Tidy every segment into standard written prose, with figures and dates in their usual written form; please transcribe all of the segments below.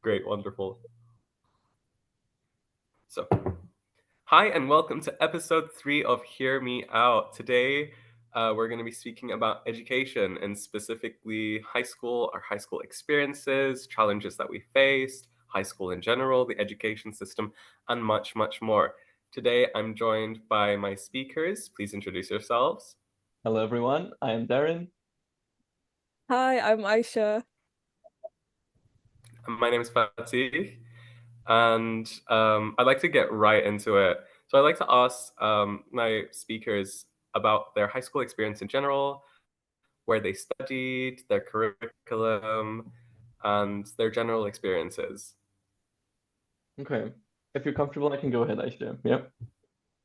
Great, wonderful. So, hi and welcome to episode 3 of Hear Me Out. Today, we're going to be speaking about education and specifically high school, our high school experiences, challenges that we faced, high school in general, the education system, and much, much more. Today, I'm joined by my speakers. Please introduce yourselves. Hello, everyone. I am Darren. Hi, I'm Aisha. My name is Fatih, and I'd like to get right into it. So I'd like to ask my speakers about their high school experience in general, where they studied, their curriculum, and their general experiences. Okay. If you're comfortable, I can go ahead, Aisha. Yep.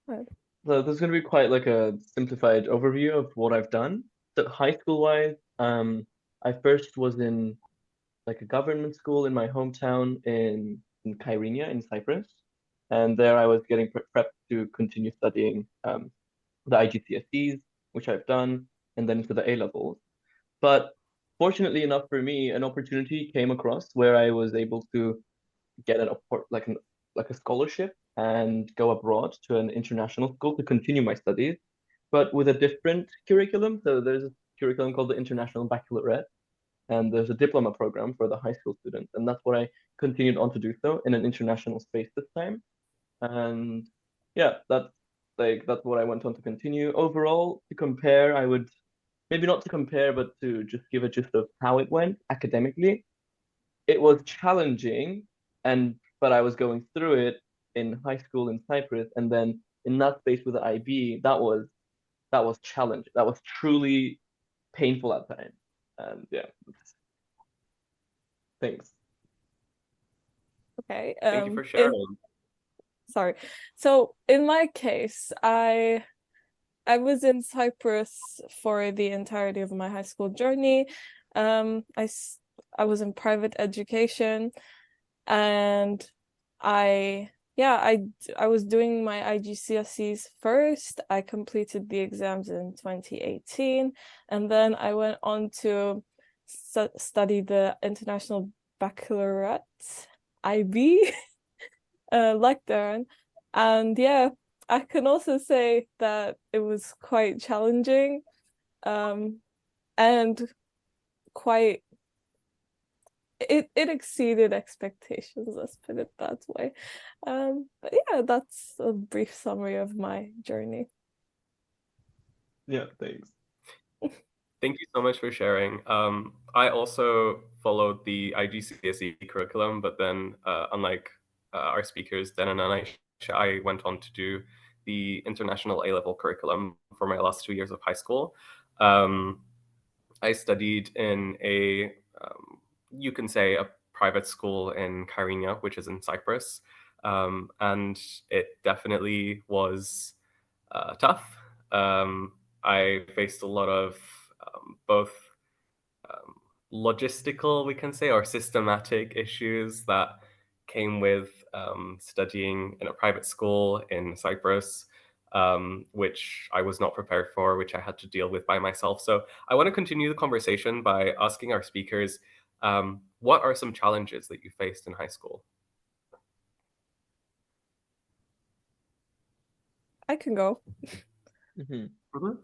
Hi. So there's going to be quite like a simplified overview of what I've done. So high school wise, I first was in like a government school in my hometown in Kyrenia in Cyprus, and there I was getting prepped to continue studying the IGCSEs, which I've done, and then into the A levels. But fortunately enough for me, an opportunity came across where I was able to get like a scholarship and go abroad to an international school to continue my studies, but with a different curriculum. So there's a curriculum called the International Baccalaureate, and there's a diploma program for the high school students, and that's what I continued on to do so in an international space this time. And yeah, that's what I went on to continue. Overall, to compare, I would maybe not to compare, but to just give a gist of how it went academically. It was challenging, and but I was going through it in high school in Cyprus, and then in that space with the IB, that was challenging. That was truly painful at times. And yeah, thanks. Okay. Thank you for sharing. Sorry. So in my case, I was in Cyprus for the entirety of my high school journey. I was in private education, and I yeah, I was doing my IGCSEs first. I completed the exams in 2018, and then I went on to study the International Baccalaureate, IB, like Darren. And yeah, I can also say that it was quite challenging, um, and quite it exceeded expectations, let's put it that way. But yeah, that's a brief summary of my journey. Yeah, thanks. Thank you so much for sharing. I also followed the IGCSE curriculum, but then, unlike our speakers, Dan and Aisha, I went on to do the international A-level curriculum for my last 2 years of high school. Um, I studied in you can say, a private school in Kyrenia, which is in Cyprus, and it definitely was tough. I faced a lot of both um, logistical, we can say, or systematic issues that came with studying in a private school in Cyprus, which I was not prepared for, which I had to deal with by myself. So I want to continue the conversation by asking our speakers, what are some challenges that you faced in high school? I can go. Hmm. Mhm.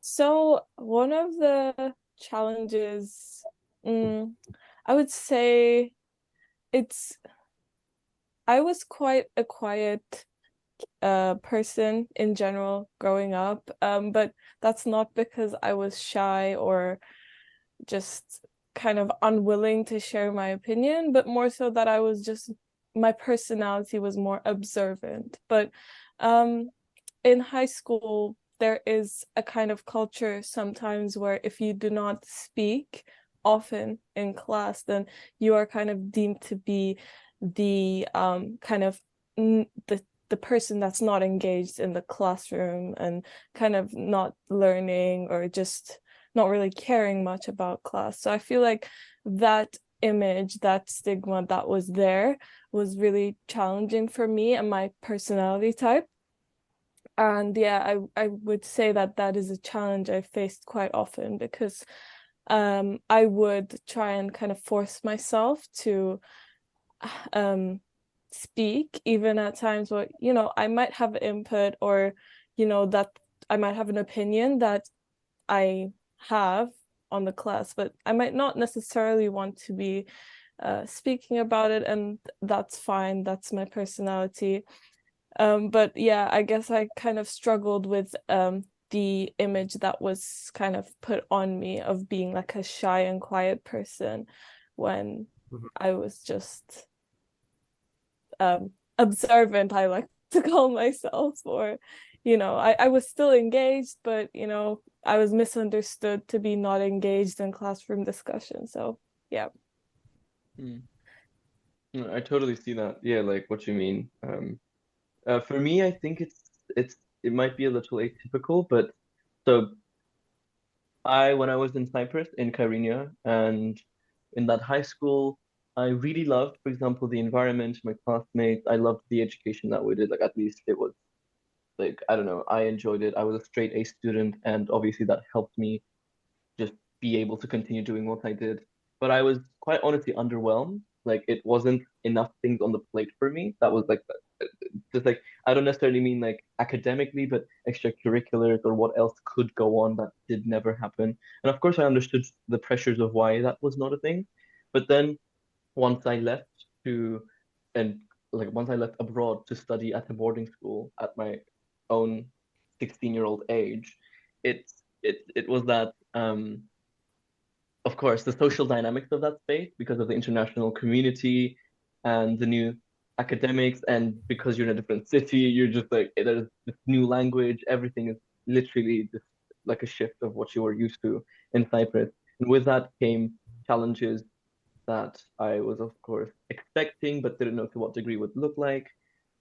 So one of the challenges, I would say it's I was quite a quiet person in general growing up, but that's not because I was shy or just kind of unwilling to share my opinion, but more so that my personality was more observant. But um in high school, there is a kind of culture sometimes where if you do not speak often in class, then you are kind of deemed to be the kind of the person that's not engaged in the classroom and kind of not learning or just not really caring much about class. So I feel like that image, that stigma that was there was really challenging for me and my personality type. And yeah, I would say that that is a challenge I faced quite often because I would try and kind of force myself to um speak, even at times where, I might have input, or, that I might have an opinion that I have on the class, but I might not necessarily want to be speaking about it, and that's fine. That's my personality. But yeah, I guess I kind of struggled with the image that was kind of put on me of being like a shy and quiet person, when Mhm. I was just observant, I like to call myself, or I was still engaged, but I was misunderstood to be not engaged in classroom discussion. So yeah. Mm. No, I totally see that. Yeah, like what you mean. For me, I think it might be a little atypical, but so when I was in Cyprus, in Kyrenia, and in that high school, I really loved, for example, the environment, my classmates. I loved the education that we did. Like at least it was like, I don't know, I enjoyed it. I was a straight A student, and obviously that helped me just be able to continue doing what I did. But I was quite honestly underwhelmed. Like it wasn't enough things on the plate for me. That was like just like I don't necessarily mean like academically, but extracurriculars or what else could go on that did never happen. And of course, I understood the pressures of why that was not a thing. But then once I left to and like once I left abroad to study at a boarding school at my own 16-year-old age, it was that of course, the social dynamics of that space because of the international community and the new academics, and because you're in a different city, you're just like there's this new language. Everything is literally just like a shift of what you were used to in Cyprus. And with that came challenges that I was, of course, expecting, but didn't know to what degree would look like.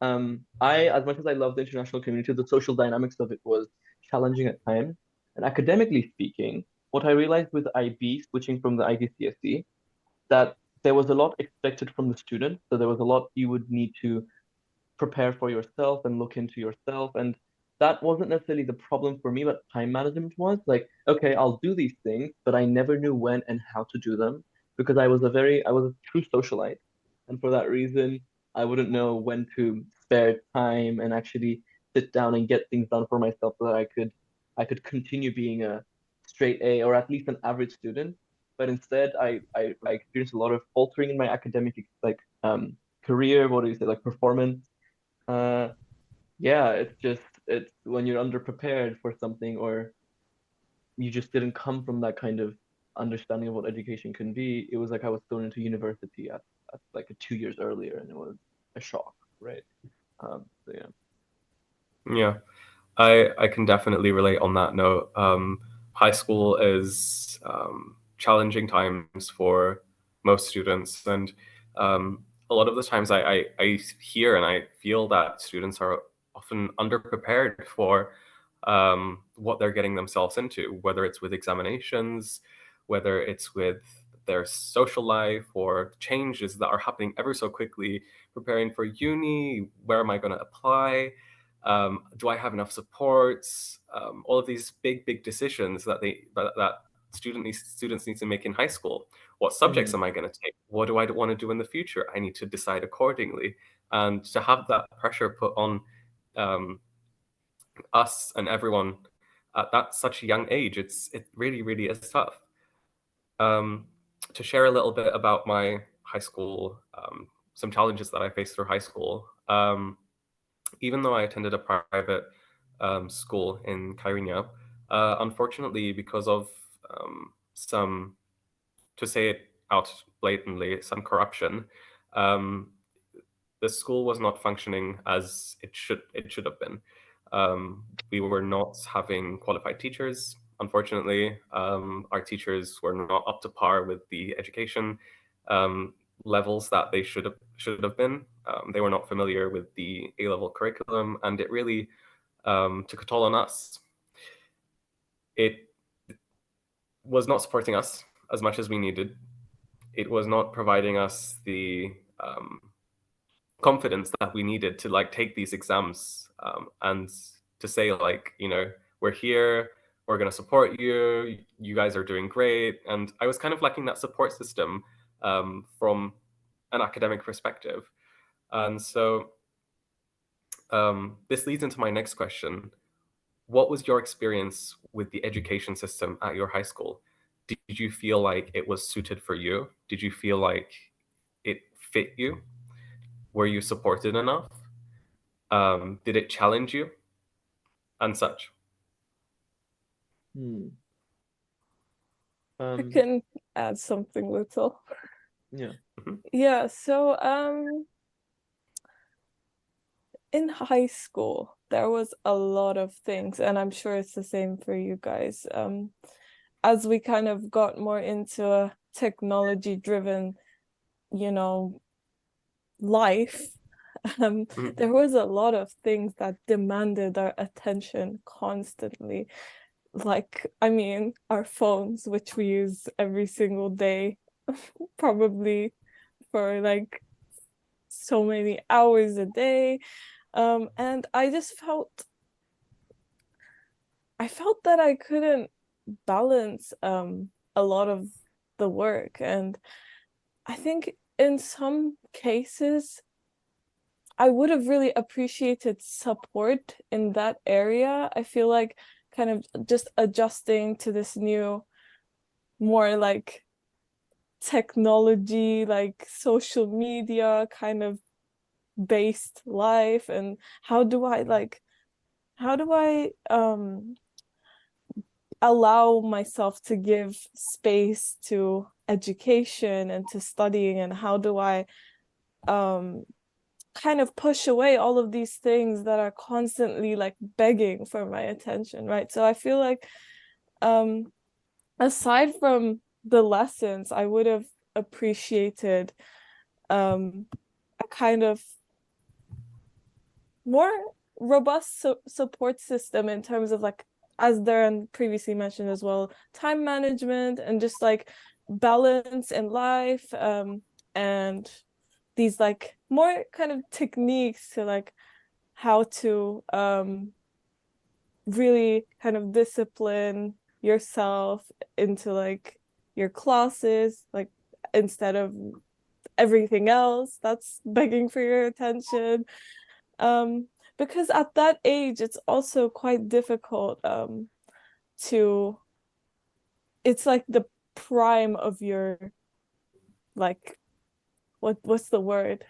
As much as I love the international community, the social dynamics of it was challenging at times. And academically speaking, what I realized with IB, switching from the IGCSE, that there was a lot expected from the student. So there was a lot you would need to prepare for yourself and look into yourself. And that wasn't necessarily the problem for me, but time management was like, okay, I'll do these things, but I never knew when and how to do them because I was a true socialite. And for that reason, I wouldn't know when to spare time and actually sit down and get things done for myself so that I could continue being a straight A or at least an average student. But instead, I experienced a lot of faltering in my academic career, what do you say, like performance. uh, yeah, it's when you're underprepared for something or you just didn't come from that kind of understanding of what education can be. It was like I was thrown into university at like 2 years earlier, and it was a shock, right? So yeah. Yeah, I can definitely relate on that note. High school is challenging times for most students, and a lot of the times I hear and I feel that students are often underprepared for what they're getting themselves into, whether it's with examinations, whether it's with their social life or changes that are happening ever so quickly, preparing for uni, where am I going to apply? Do I have enough supports? All of these big decisions that students need to make in high school. What subjects Hmm. am I going to take? What do I want to do in the future? I need to decide accordingly. And to have that pressure put on um, us and everyone at that such a young age, it really is tough. Um, to share a little bit about my high school, some challenges that I faced through high school. Even though I attended a private school in Kyrenia, unfortunately, because of some, to say it out blatantly, some corruption, um, the school was not functioning as it should have been. We were not having qualified teachers. Unfortunately, our teachers were not up to par with the education um, levels that they should have been. They were not familiar with the A-level curriculum, and it really took a toll on us. It was not supporting us as much as we needed. It was not providing us the confidence that we needed to like take these exams and to say like, we're here, we're going to support you, you guys are doing great. And I was kind of lacking that support system from an academic perspective. And so this leads into my next question. What was your experience with the education system at your high school? Did you feel like it was suited for you? Did you feel like it fit you? Were you supported enough? Did it challenge you? And such. Hmm. I can add something little. Yeah. Yeah, so in high school, there was a lot of things, and I'm sure it's the same for you guys. As we kind of got more into a technology-driven, you know, life, there was a lot of things that demanded our attention constantly. Like, I mean, our phones, which we use every single day, probably for like so many hours a day. And I felt that I couldn't balance a lot of the work. And I think in some cases I would have really appreciated support in that area. I feel like kind of just adjusting to this new, more like technology, like social media kind of based life, and how do I allow myself to give space to education and to studying, and how do I kind of push away all of these things that are constantly like begging for my attention, right? So I feel like aside from the lessons, I would have appreciated a kind of more robust support system in terms of, like, as Darren previously mentioned as well, time management and just like balance in life, and these like more kind of techniques to like how to really kind of discipline yourself into like your classes, like instead of everything else that's begging for your attention. Because at that age it's also quite difficult to it's like the prime of your, like, what's the word?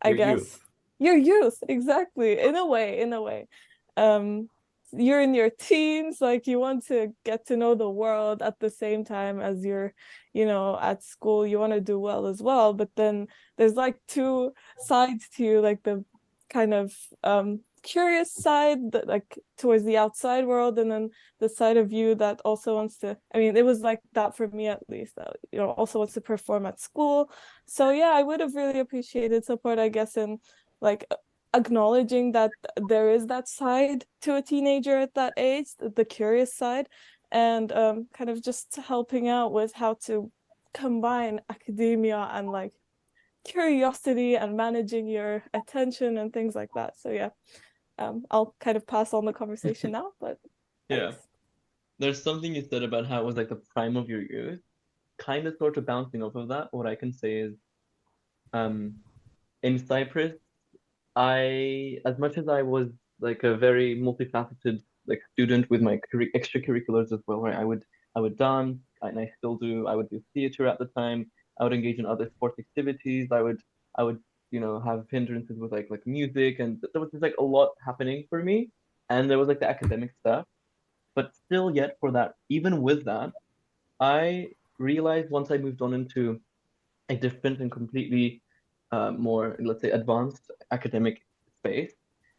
I Your guess youth. your youth, exactly. In a way. Um, you're in your teens, like you want to get to know the world at the same time as you're, at school. You want to do well as well, but then there's like two sides to you, like the kind of curious side that like towards the outside world, and then the side of you that also wants to, I mean, it was like that for me at least, that also wants to perform at school. So yeah, I would have really appreciated support, I guess, in like acknowledging that there is that side to a teenager at that age, the curious side, and kind of just helping out with how to combine academia and like curiosity and managing your attention and things like that. So yeah, I'll kind of pass on the conversation now, but Yeah. thanks. There's something you said about how it was like the prime of your youth. Kind of sort of bouncing off of that, what I can say is, in Cyprus, as much as I was like a very multifaceted like student with my extracurriculars as well, right? I would dance, and I still do. I would do theater at the time. I would engage in other sports activities. I would have hindrances with like music, and there was just like a lot happening for me. And there was like the academic stuff, but still, yet for that, even with that, I realized once I moved on into a different and completely more, let's say, advanced academic space,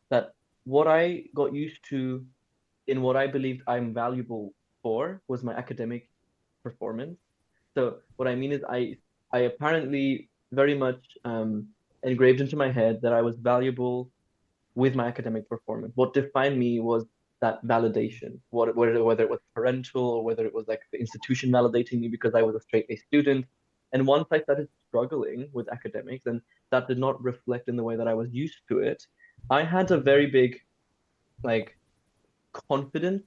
that what I got used to in what I believed I'm valuable for was my academic performance. So what I mean is I apparently very much engraved into my head that I was valuable with my academic performance. What defined me was that validation, whether it was parental or whether it was like the institution validating me because I was a straight A student. And once I started struggling with academics and that did not reflect in the way that I was used to it, I had a very big like confidence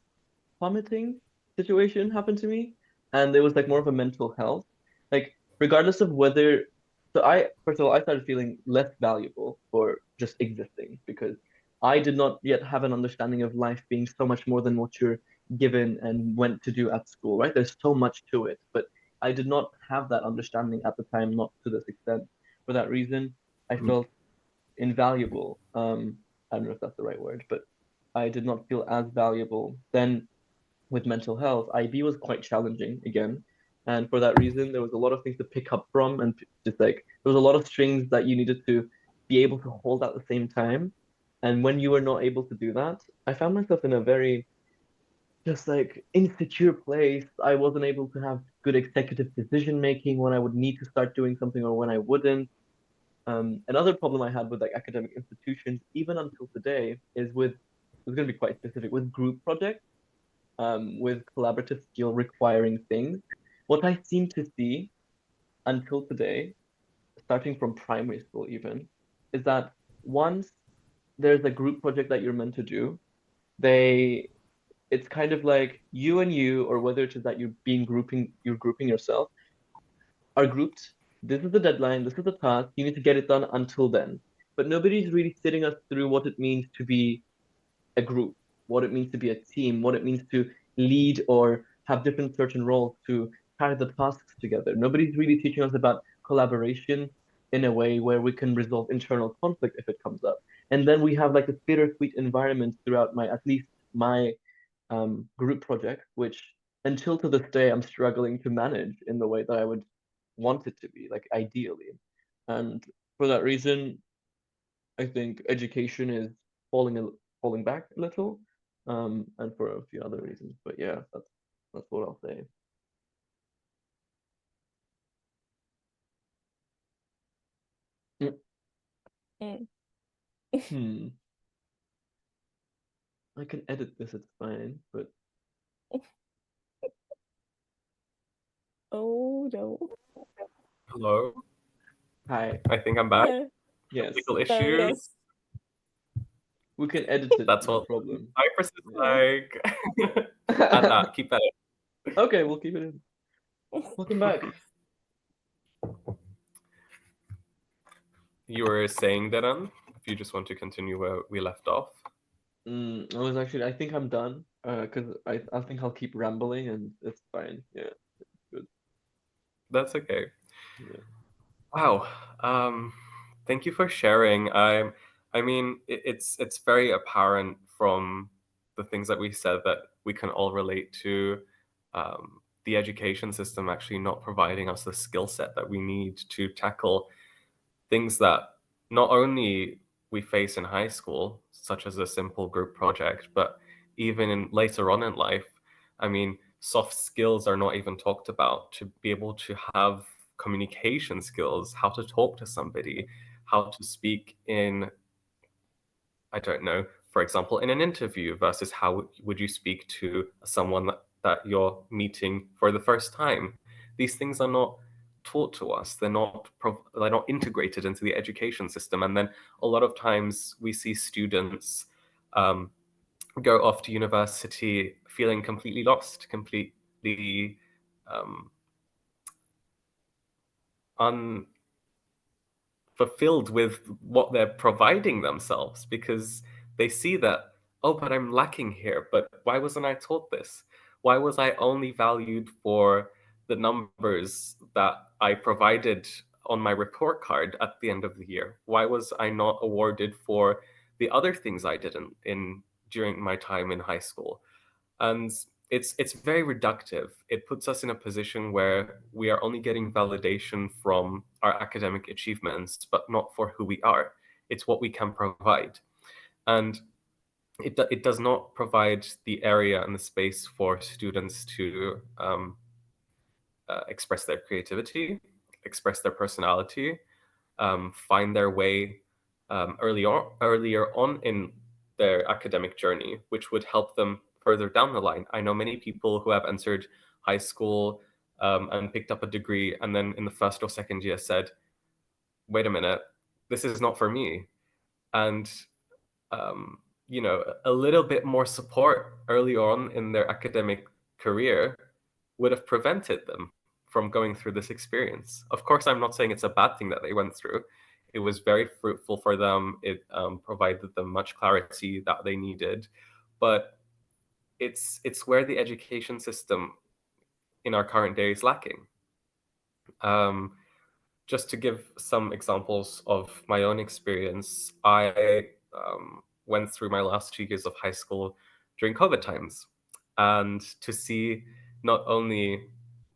plummeting situation happen to me. And it was like more of a mental health. Like regardless of whether So first of all, I started feeling less valuable for just existing because I did not yet have an understanding of life being so much more than what you're given and went to do at school, right? There's so much to it, but I did not have that understanding at the time, not to this extent. For that reason, I felt invaluable. I don't know if that's the right word, but I did not feel as valuable. Then with mental health, IB was quite challenging again. And for that reason, there was a lot of things to pick up from, and just like there was a lot of strings that you needed to be able to hold at the same time. And when you were not able to do that, I found myself in a very just like insecure place. I wasn't able to have good executive decision making when I would need to start doing something or when I wouldn't. Another problem I had with like academic institutions, even until today, is with it's going to be quite specific with group projects, with collaborative skill requiring things. What I seem to see until today, starting from primary school even, is that once there's a group project that you're meant to do, they it's kind of like you and you, or whether it is that you're grouping yourself, are grouped. This is the deadline, this is the task, you need to get it done until then. But nobody's really sitting us through what it means to be a group, what it means to be a team, what it means to lead or have different certain roles to carry the tasks together. Nobody's really teaching us about collaboration in a way where we can resolve internal conflict if it comes up. And then we have like a bittersweet environment throughout at least my group project, which until to this day I'm struggling to manage in the way that I would want it to be, like ideally. And for that reason, I think education is falling falling back a little, and for a few other reasons. But yeah, that's what I'll say. Mm, Mm. Hmm. I can edit this, it's fine. But Oh no. Hello, hi, I think I'm back. yes, Technical issue. Yes. we can edit it. That's No what problem. Cypress is Yeah. like. Add that. Keep that. Okay, we'll keep it in. Welcome back. You were saying, Deran, if you just want to continue where we left off. I think I'm done. Because I think I'll keep rambling and it's fine. Yeah, good. That's okay. Yeah. Wow. Thank you for sharing. I mean, it's very apparent from the things that we said that we can all relate to the education system actually not providing us the skill set that we need to tackle things that not only we face in high school, such as a simple group project, but even later on in life. I mean, soft skills are not even talked about. To be able to have communication skills, how to talk to somebody, how to speak in, I don't know, for example, in an interview versus how would you speak to someone that you're meeting for the first time. These things are not taught to us. They're not integrated into the education system. And then a lot of times we see students um, go off to university feeling completely lost, completely um, fulfilled with what they're providing themselves because they see that, oh, but I'm lacking here. But why wasn't I taught this? Why was I only valued for the numbers that I provided on my report card at the end of the year? Why was I not awarded for the other things I did in during my time in high school? And it's very reductive. It puts us in a position where we are only getting validation from our academic achievements, but not for who we are. It's what we can provide. And it does not provide the area and the space for students to express their creativity, express their personality, find their way earlier on in their academic journey, which would help them further down the line. I know many people who have entered high school and picked up a degree, and then in the first or second year said, "Wait a minute, this is not for me." And um, a little bit more support early on in their academic career would have prevented them from going through this experience. Of course, I'm not saying it's a bad thing that they went through. It was very fruitful for them. It provided them much clarity that they needed, but it's where the education system in our current day is lacking. Um, just to give some examples of my own experience, I went through my last 2 years of high school during COVID times, and to see not only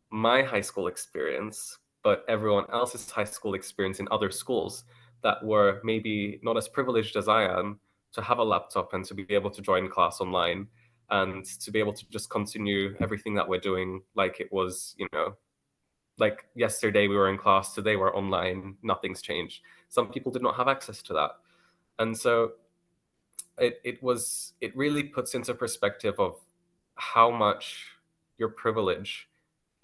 my high school experience, but everyone else's high school experience in other schools that were maybe not as privileged as I am to have a laptop and to be able to join class online and to be able to just continue everything that we're doing like it was, like yesterday we were in class, today we're online, nothing's changed. Some people did not have access to that. And so it really puts into perspective of how much your privilege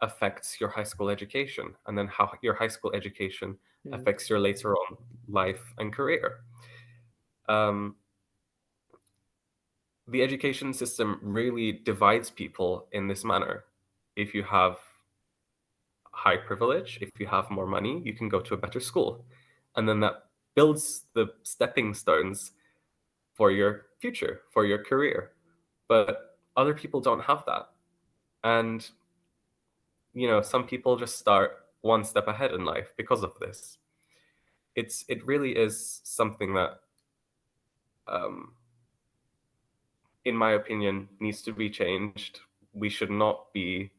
affects your high school education, and then how your high school education affects your later on life and career. Um, the education system really divides people in this manner. If you have high privilege, if you have more money, you can go to a better school. And then that builds the stepping stones for your future, for your career. But other people don't have that. And, some people just start one step ahead in life because of this. It really is something that, um, in my opinion, needs to be changed. We should not be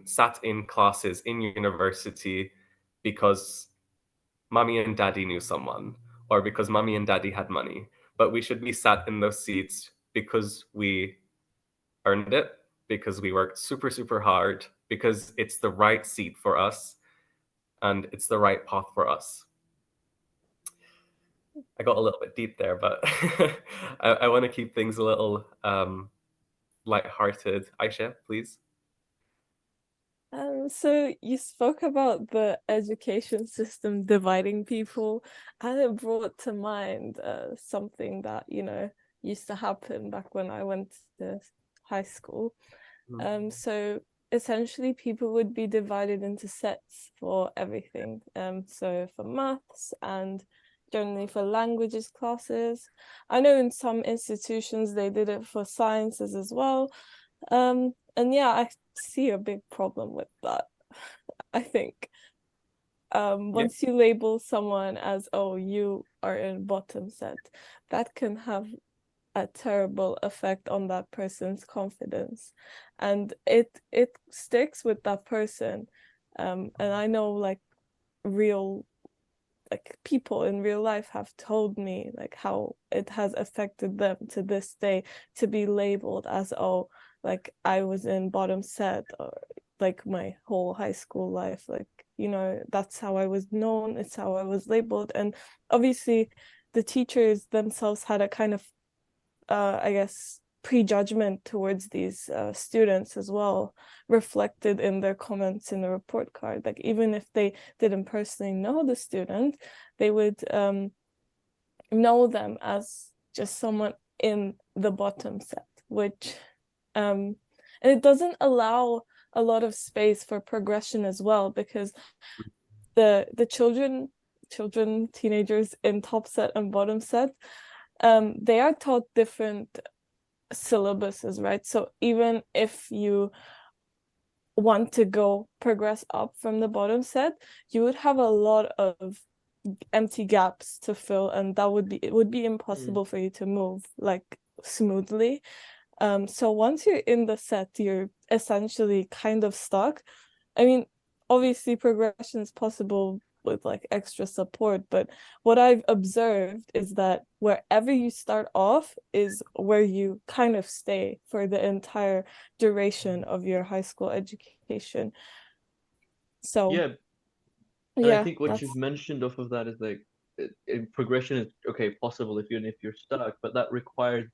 sat in classes in university because mommy and daddy knew someone or because mommy and daddy had money, but we should be sat in those seats because we earned it, because we worked super, super hard, because it's the right seat for us and it's the right path for us. I got a little bit deep there, but I want to keep things a little light-hearted. Aisha, please. So you spoke about the education system dividing people, and it brought to mind something that, used to happen back when I went to high school. So essentially people would be divided into sets for everything. So for maths and generally for languages classes. I know in some institutions they did it for sciences as well. And yeah, I see a big problem with that. I think Yeah. once you label someone as, oh, you are in bottom set, that can have a terrible effect on that person's confidence, and it sticks with that person. And I know real people in real life have told me how it has affected them to this day to be labeled as, oh, I was in bottom set, or my whole high school life, that's how I was known, it's how I was labeled. And obviously the teachers themselves had a kind of I guess prejudgment towards these students as well, reflected in their comments in the report card. Even if they didn't personally know the student, they would know them as just someone in the bottom set, which and it doesn't allow a lot of space for progression as well, because the teenagers in top set and bottom set, they are taught different syllabuses, right? So even if you want to progress up from the bottom set, you would have a lot of empty gaps to fill, and it would be impossible for you to move smoothly. So once you're in the set, you're essentially kind of stuck. I mean, obviously progression is possible with extra support, but what I've observed is that wherever you start off is where you kind of stay for the entire duration of your high school education. So Yeah, and I yeah, think what you've mentioned off of that is progression is okay possible if you're stuck, but that requires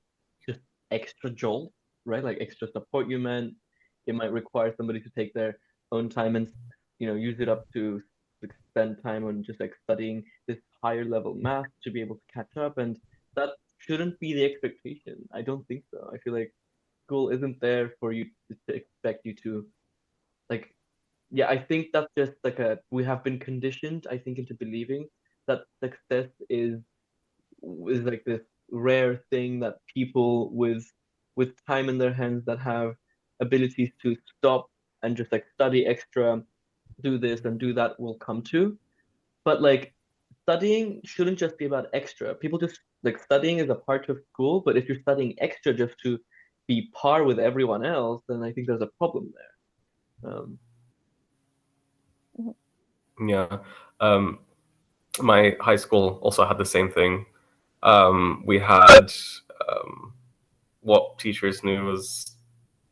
just extra jolt, right? Like extra support. It might require somebody to take their own time and use it up to spend time on just studying this higher level math to be able to catch up, and that shouldn't be the expectation. I don't think so. I feel like school isn't there for you to expect you to like yeah, I think that's just like we have been conditioned, I think, into believing that success is like this rare thing that people with time in their hands that have abilities to stop and just like study extra, do this and do that will come to. But like studying shouldn't just be about extra. People just like studying is a part of school, but if you're studying extra just to be par with everyone else, then I think there's a problem there. Yeah. My high school also had the same thing. We had what teachers knew was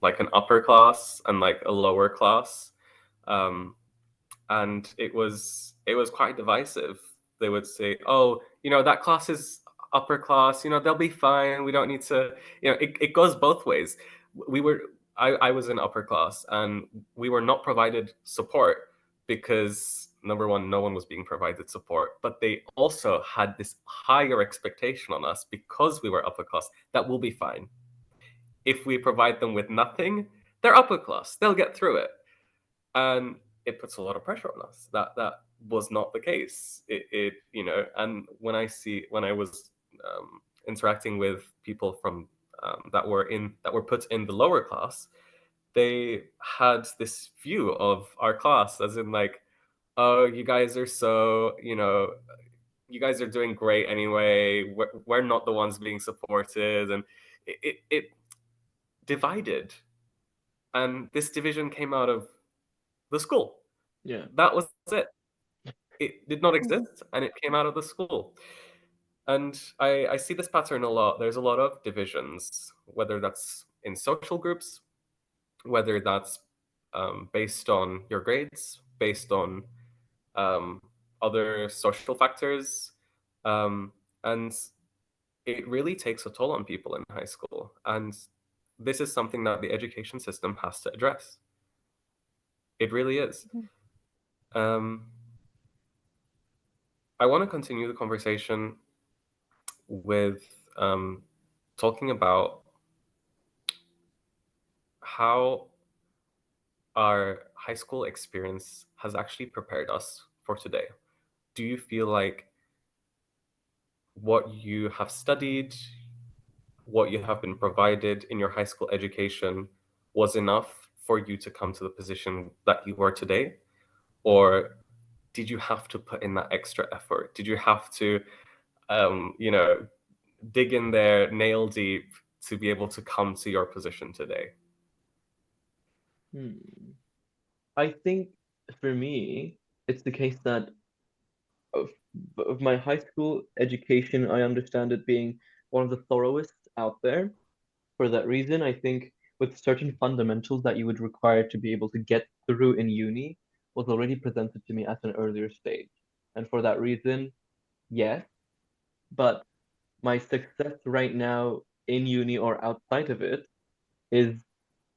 like an upper class and like a lower class. Um, and it was quite divisive. They would say, "Oh, that class is upper class. They'll be fine. We don't need to." It goes both ways. We were I was in upper class, and we were not provided support because number one, no one was being provided support, but they also had this higher expectation on us because we were upper class that we'll be fine. If we provide them with nothing, they're upper class. They'll get through it, and it puts a lot of pressure on us. That was not the case. And when I was interacting with people from that were put in the lower class, they had this view of our class as in like, oh, you guys are so you guys are doing great anyway. We're not the ones being supported, and it divided. And this division came out of the school. Yeah. That was it. It did not Mhm. exist, and it came out of the school. And I see this pattern a lot. There's a lot of divisions, whether that's in social groups, whether that's based on your grades, based on um, other social factors. And it really takes a toll on people in high school. And this is something that the education system has to address. It really is. Mhm. Um, I want to continue the conversation with talking about how our high school experience has actually prepared us for today. Do you feel like what you have studied, what you have been provided in your high school education was enough for you to come to the position that you are today? Or did you have to put in that extra effort? Did you have to, um, you know, dig in there nail deep to be able to come to your position today? Hmm. I think for me, it's the case that of, of my high school education, I understand it being one of the thorougest out there. For that reason, I think with certain fundamentals that you would require to be able to get through in uni was already presented to me at an earlier stage. And for that reason, yes, but my success right now in uni or outside of it is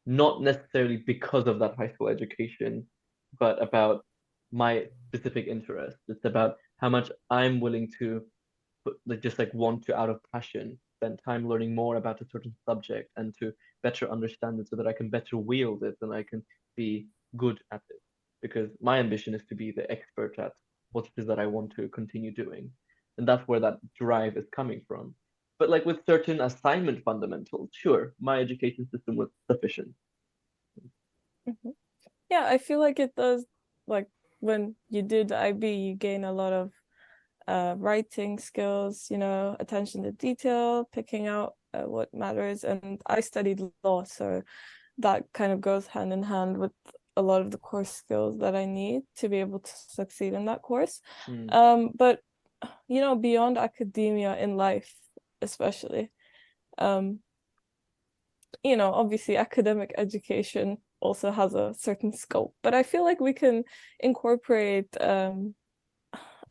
not necessarily because of that high school education, but about my specific interest. It's about how much I'm willing to like just like want to out of passion spend time learning more about a certain subject and to better understand it so that I can better wield it and I can be good at it. Because my ambition is to be the expert at what it is that I want to continue doing. And that's where that drive is coming from. But like with certain assignment fundamentals, sure, my education system was sufficient. Mhm. Yeah, I feel like it does, like when you do the IB, you gain a lot of writing skills, attention to detail, picking out what matters. And I studied law, so that kind of goes hand in hand with a lot of the course skills that I need to be able to succeed in that course. Mm, But beyond academia in life, especially, um, obviously academic education also has a certain scope, but I feel like we can incorporate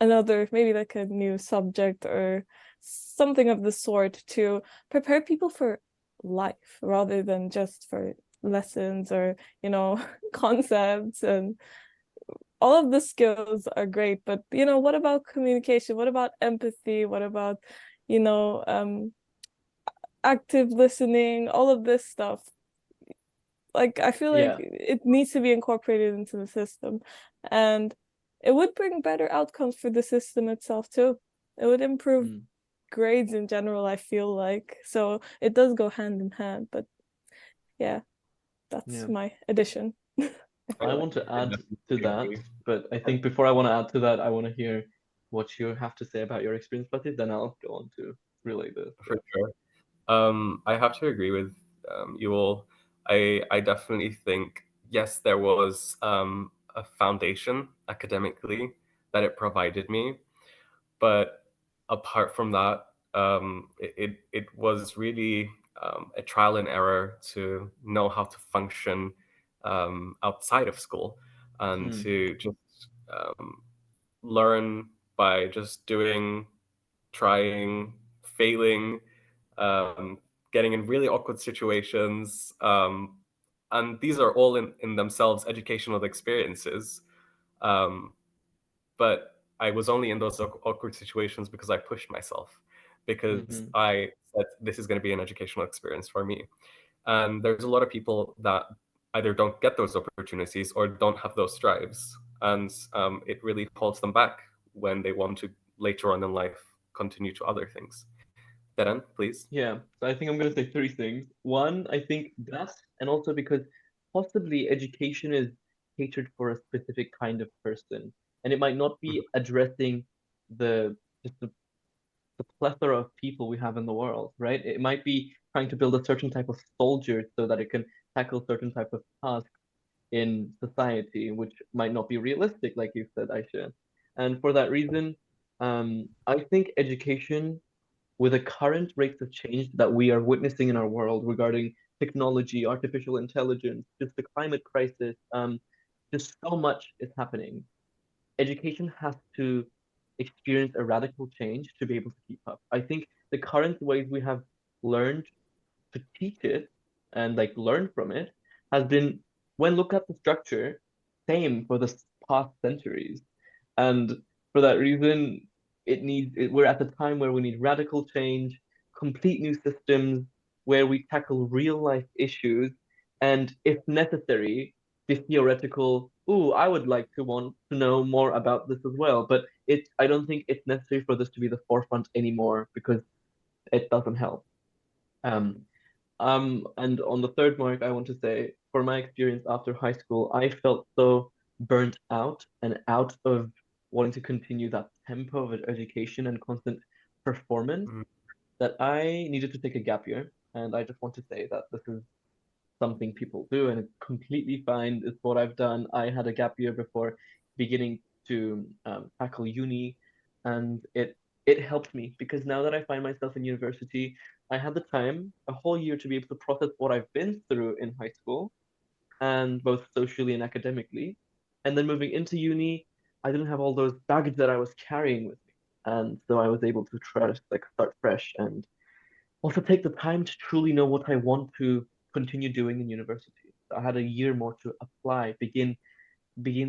another, maybe like a new subject or something of the sort to prepare people for life rather than just for lessons or concepts. And all of the skills are great, but what about communication? What about empathy? What about you know um active listening? All of this stuff, Like I feel like Yeah. it needs to be incorporated into the system, and it would bring better outcomes for the system itself too. It would improve Mm. grades in general, I feel like. So it does go hand in hand, but yeah, that's Yeah. my addition. I want to I add to definitely that, agree. but I think before I want to add to that, I want to hear what you have to say about your experience, but then I'll go on to relay this. For sure. I have to agree with you all. I definitely think yes, there was a foundation academically that it provided me, but apart from that, it was really a trial and error to know how to function outside of school and Mm. to just learn by just doing, trying, failing, um, getting in really awkward situations. And these are all in themselves educational experiences. Um, but I was only in those awkward situations because I pushed myself, because Mm-hmm. I said this is going to be an educational experience for me. And there's a lot of people that either don't get those opportunities or don't have those strives, and it really holds them back when they want to later on in life continue to other things. Beren, please. Yeah, so I think I'm going to say three things. One, I think that, and also because possibly education is catered for a specific kind of person, and it might not Mhm. be addressing the just the plethora of people we have in the world, right? It might be trying to build a certain type of soldier so that it can tackle certain type of tasks in society, which might not be realistic, like you said, Aisha. And for that reason, I think education with the current rates of change that we are witnessing in our world regarding technology, artificial intelligence, just the climate crisis, just so much is happening. Education has to experience a radical change to be able to keep up. I think the current ways we have learned to teach it and like learn from it has been, when look at the structure, same for the past centuries. And for that reason, we're at the time where we need radical change, complete new systems where we tackle real life issues, and if necessary, the theoretical, ooh, I would like to want to know more about this as well. But I don't think it's necessary for this to be the forefront anymore because it doesn't help. Um, and on the third mark, I want to say, for my experience after high school, I felt so burnt out and out of wanting to continue that tempo of education and constant performance Mhm. that I needed to take a gap year. And I just want to say that this is something people do, and it's completely fine. It's what I've done. I had a gap year before beginning to tackle uni, and it helped me because now that I find myself in university, I had the time, a whole year, to be able to process what I've been through in high school, and both socially and academically. And then moving into uni, I didn't have all those baggage that I was carrying with me, and so I was able to try to like start fresh and also take the time to truly know what I want to continue doing in university. I had a year more to apply, begin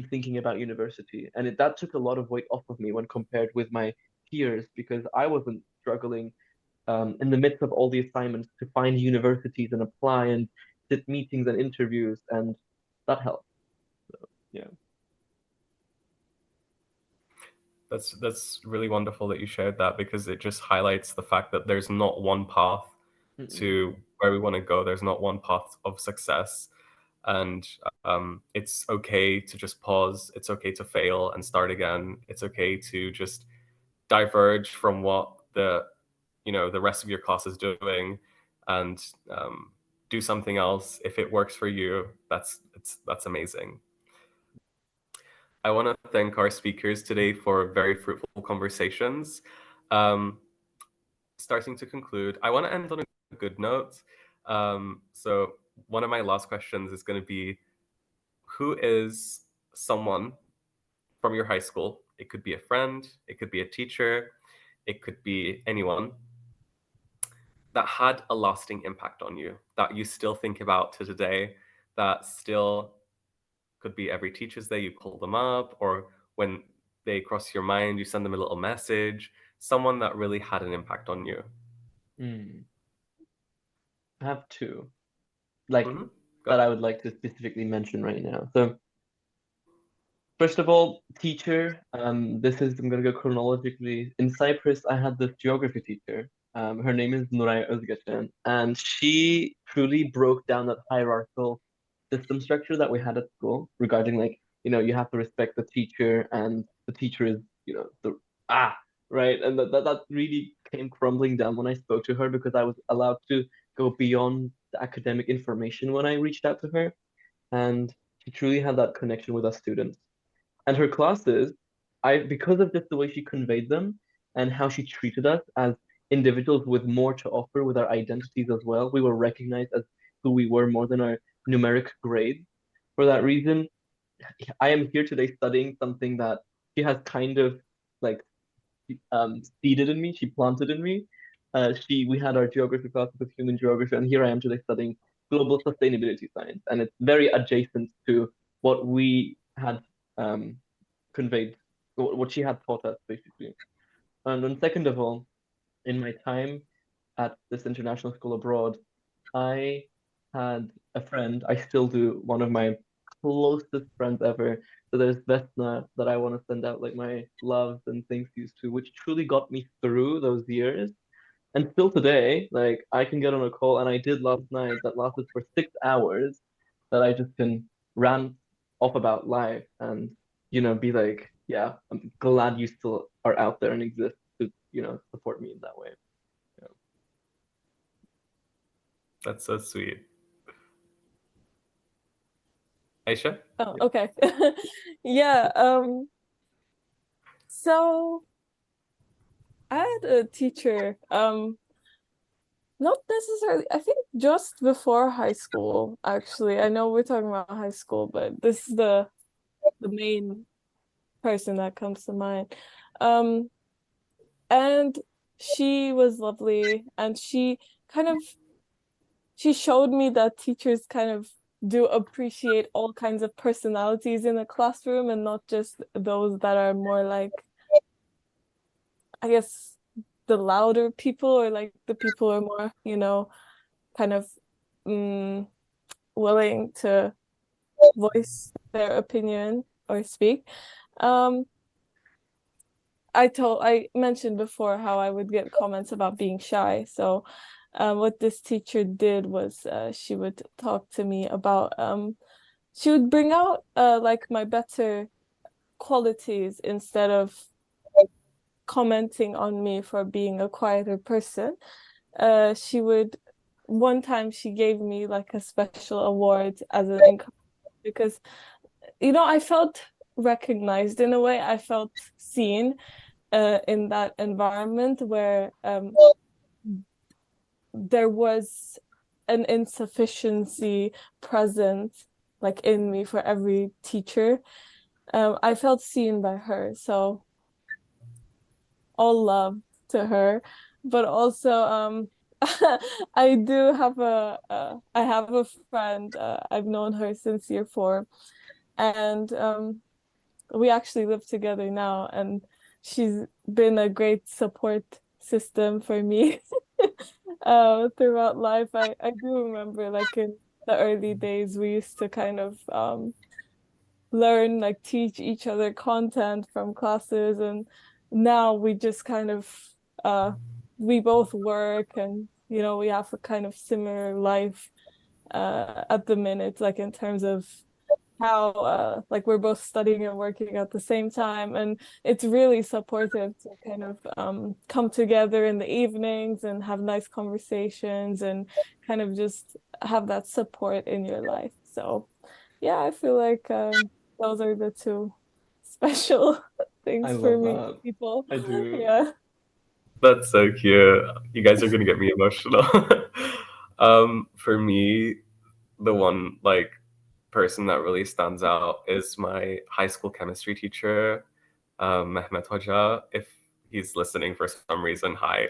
thinking about university, and that took a lot of weight off of me when compared with my peers because I wasn't struggling in the midst of all the assignments to find universities and apply and sit meetings and interviews, and that helped. Yeah. That's really wonderful that you shared that, because it just highlights the fact that there's not one path Mm-mm. to where we want to go. There's not one path of success, and it's okay to just pause. It's okay to fail and start again. It's okay to just diverge from what the rest of your class is doing, and do something else. If it works for you, that's amazing. I want to thank our speakers today for very fruitful conversations. Um, Starting to conclude, I want to end on a good note. So one of my last questions is going to be, who is someone from your high school? It could be a friend, it could be a teacher, it could be anyone that had a lasting impact on you, that you still think about to today, that still could be every teacher's day, you call them up, or when they cross your mind, you send them a little message, someone that really had an impact on you. Mm. I have two. Like Hmm. that I would like to specifically mention right now. So first of all, teacher. I'm gonna go chronologically. In Cyprus, I had this geography teacher. Her name is Nuray Özgeçen, and she truly broke down that hierarchical system structure that we had at school regarding like, you have to respect the teacher, and the teacher is, the ah, right, and that really came crumbling down when I spoke to her because I was allowed to go beyond the academic information when I reached out to her, and she truly had that connection with us students. And her classes, because of just the way she conveyed them and how she treated us as individuals with more to offer with our identities as well, we were recognized as who we were more than our numeric grades. For that reason, I am here today studying something that she has kind of like seeded in me, she planted in me. We had our geography class with human geography, and here I am today studying global sustainability science, and it's very adjacent to what we had conveyed, what she had taught us basically. And then second of all, in my time at this international school abroad, I had a friend, I still do, one of my closest friends ever. So there's Vesna that I want to send out like my loves and thank yous to, which truly got me through those years. And still today, like I can get on a call, and I did last night that lasted for 6 hours, that I just can rant off about life and, be like, yeah, I'm glad you still are out there and exist to, support me in that way. Yeah. That's so sweet. Aisha? Oh, okay. Yeah, so I had a teacher, not necessarily, I think just before high school, actually. I know we're talking about high school, but this is the main person that comes to mind. Um, and she was lovely, and she showed me that teachers kind of do appreciate all kinds of personalities in a classroom, and not just those that are more like, I guess, the louder people, or like the people who are more, kind of mm, willing to voice their opinion or speak. Um, I mentioned before how I would get comments about being shy. So, what this teacher did was, she would talk to me about, she would bring out like my better qualities instead of commenting on me for being a quieter person. She would One time she gave me like a special award as an encouragement, because I felt recognized in a way. I felt seen in that environment where there was an insufficiency present like in me for every teacher. I felt seen by her, so all love to her. But also, I have a friend. I've known her since year four, and we actually live together now, and she's been a great support system for me throughout life. I do remember, like, in the early days, we used to kind of learn, like, teach each other content from classes, and now we just kind of we both work, and we have a kind of similar life at the minute, like in terms of how like we're both studying and working at the same time, and it's really supportive to kind of come together in the evenings and have nice conversations and kind of just have that support in your life. So yeah, I feel like those are the two special I things for love me, that. people. I do. Yeah. That's so cute. You guys are gonna get me emotional. For me, the one like person that really stands out is my high school chemistry teacher, Mehmet Hoja. If he's listening for some reason, hi.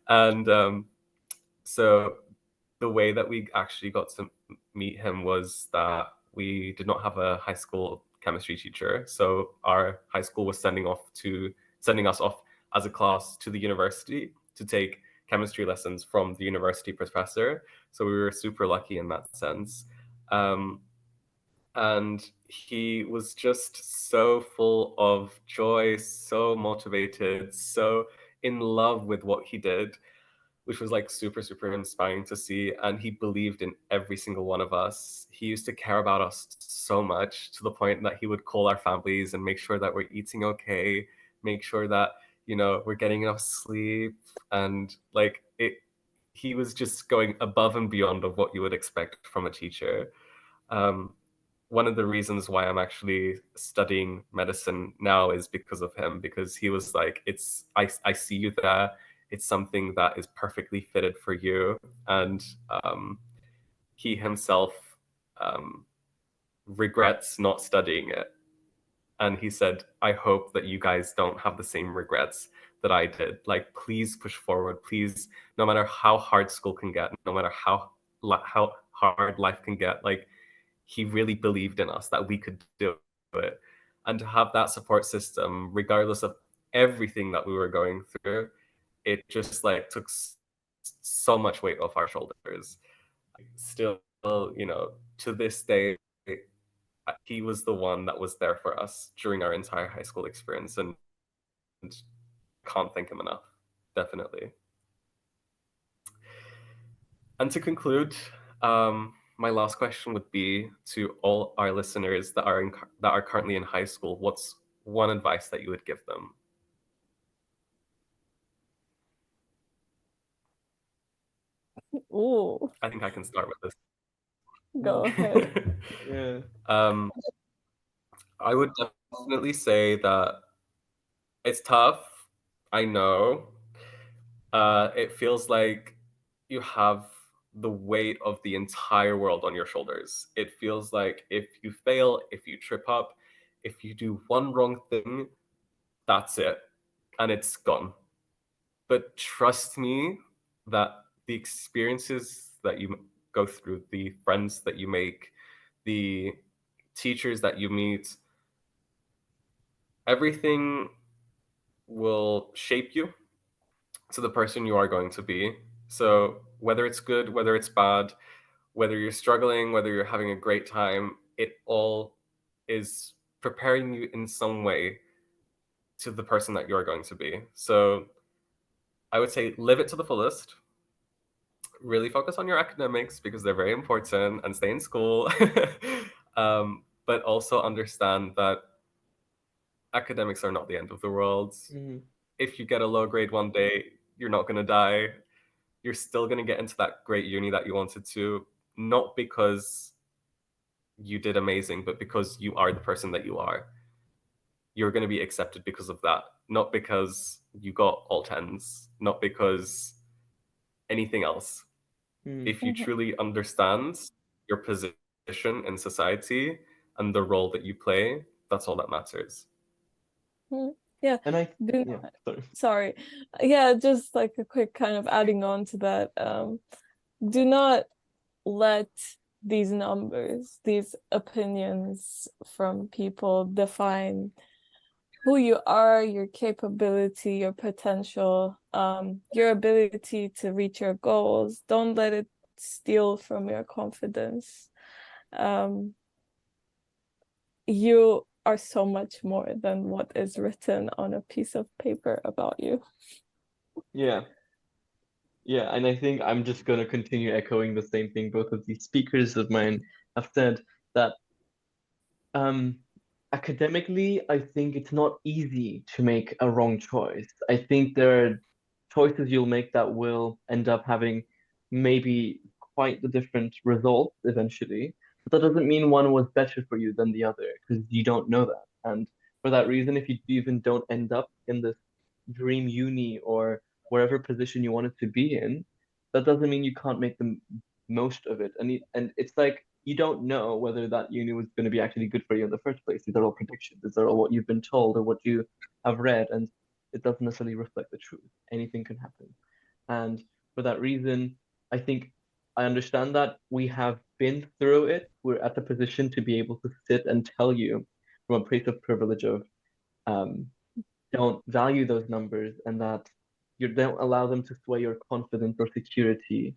And so the way that we actually got to meet him was that we did not have a high school chemistry teacher. So our high school was sending us off as a class to the university to take chemistry lessons from the university professor. So we were super lucky in that sense. And he was just so full of joy, so motivated, so in love with what he did, which was like super, super inspiring to see. And he believed in every single one of us. He used to care about us so much, to the point that he would call our families and make sure that we're eating okay, make sure that, we're getting enough sleep. And like he was just going above and beyond of what you would expect from a teacher. One of the reasons why I'm actually studying medicine now is because of him, because he was like, I see you there. It's something that is perfectly fitted for you. And he himself regrets not studying it. And he said, I hope that you guys don't have the same regrets that I did. Like, please push forward. Please, no matter how hard school can get, no matter how hard life can get, like, he really believed in us that we could do it. And to have that support system, regardless of everything that we were going through, it just like took so much weight off our shoulders. Still, to this day, he was the one that was there for us during our entire high school experience, and can't thank him enough. Definitely. And to conclude, my last question would be to all our listeners that are currently in high school. What's one advice that you would give them? Ooh, I think I can start with this. go ahead. Yeah. I would definitely say that it's tough. I know. It feels like you have the weight of the entire world on your shoulders. It feels like if you fail, if you trip up, if you do one wrong thing, that's it. And it's gone. But trust me that the experiences that you go through, the friends that you make, the teachers that you meet, everything will shape you to the person you are going to be. So whether it's good, whether it's bad, whether you're struggling, whether you're having a great time, it all is preparing you in some way to the person that you're going to be. So I would say live it to the fullest. Really focus on your academics because they're very important, and stay in school. But also understand that academics are not the end of the world. Mhm. If you get a low grade one day, you're not going to die. You're still going to get into that great uni that you wanted to, not because you did amazing, but because you are the person that you are. You're going to be accepted because of that, not because you got all tens, not because anything else. Mhm. If you truly understand your position in society and the role that you play, that's all that matters. Yeah, And do yeah, sorry. sorry. Yeah, just like a quick kind of adding on to that. Do not let these numbers, these opinions from people define who you are, your capability, your potential, your ability to reach your goals. Don't let it steal from your confidence. You are so much more than what is written on a piece of paper about you. Yeah. Yeah, and I think I'm just going to continue echoing the same thing both of these speakers of mine have said, that um, academically, I think it's not easy to make a wrong choice. I think there are choices you'll make that will end up having maybe quite the different results eventually, but that doesn't mean one was better for you than the other, because you don't know that. And for that reason, if you even don't end up in this dream uni or wherever position you wanted to be in, that doesn't mean you can't make the most of it. And it's like you don't know whether that uni was going to be actually good for you in the first place. These are all predictions. These are all what you've been told or what you have read, and it doesn't necessarily reflect the truth. Anything can happen. And for that reason, I think I understand that we have been through it. We're at the position to be able to sit and tell you from a place of privilege of um, don't value those numbers, and that You don't allow them to sway your confidence or security.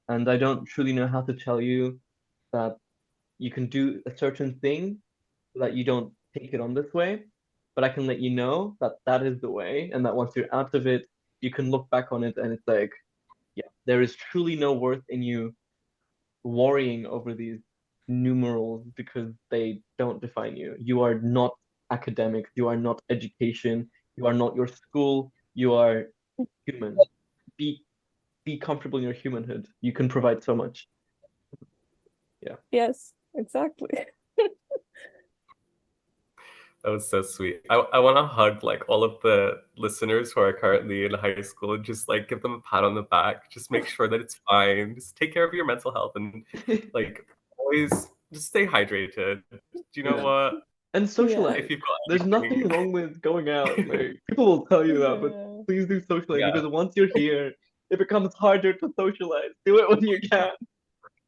And I don't truly know how to tell you that you can do a certain thing so that you don't take it on this way, but I can let you know that that is the way, and that once you're out of it, you can look back on it and it's like, yeah, there is truly no worth in you worrying over these numerals because they don't define you. You are not academics, you are not education, you are not your school, you are human. Be be comfortable in your humanhood. You can provide so much. Yeah. Yes, exactly. That was so sweet. I want to hug like all of the listeners who are currently in high school and just like give them a pat on the back. Just make sure that it's fine. Just take care of your mental health and like always just stay hydrated. Do you know Yeah. what? And socialize. If you've got There's nothing anything, wrong with going out. Like people will tell you that, but Yeah. please do socialize Yeah. because once you're here, it becomes harder to socialize. Do it when you can.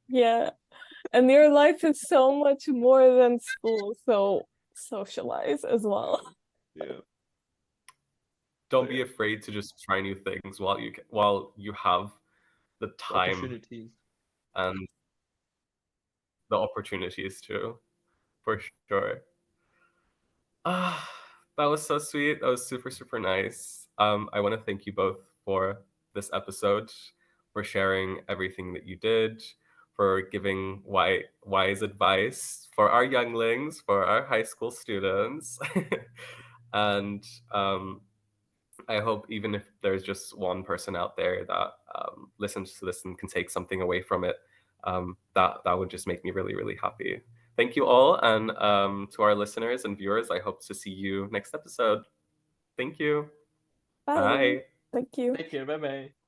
Yeah. And your life is so much more than school, so socialize as well. Yeah. Don't be afraid to just try new things while you have the time Opportunities. and the opportunities too, for sure. Ah, that was so sweet. That was super, super nice. I want to thank you both for this episode, for sharing everything that you did, for giving wise advice for our younglings, for our high school students. And I hope even if there's just one person out there that listens to this and can take something away from it, that would just make me really, really happy. Thank you all, and to our listeners and viewers, I hope to see you next episode. Thank you. Bye. Bye. Thank you. Take care. Bye bye.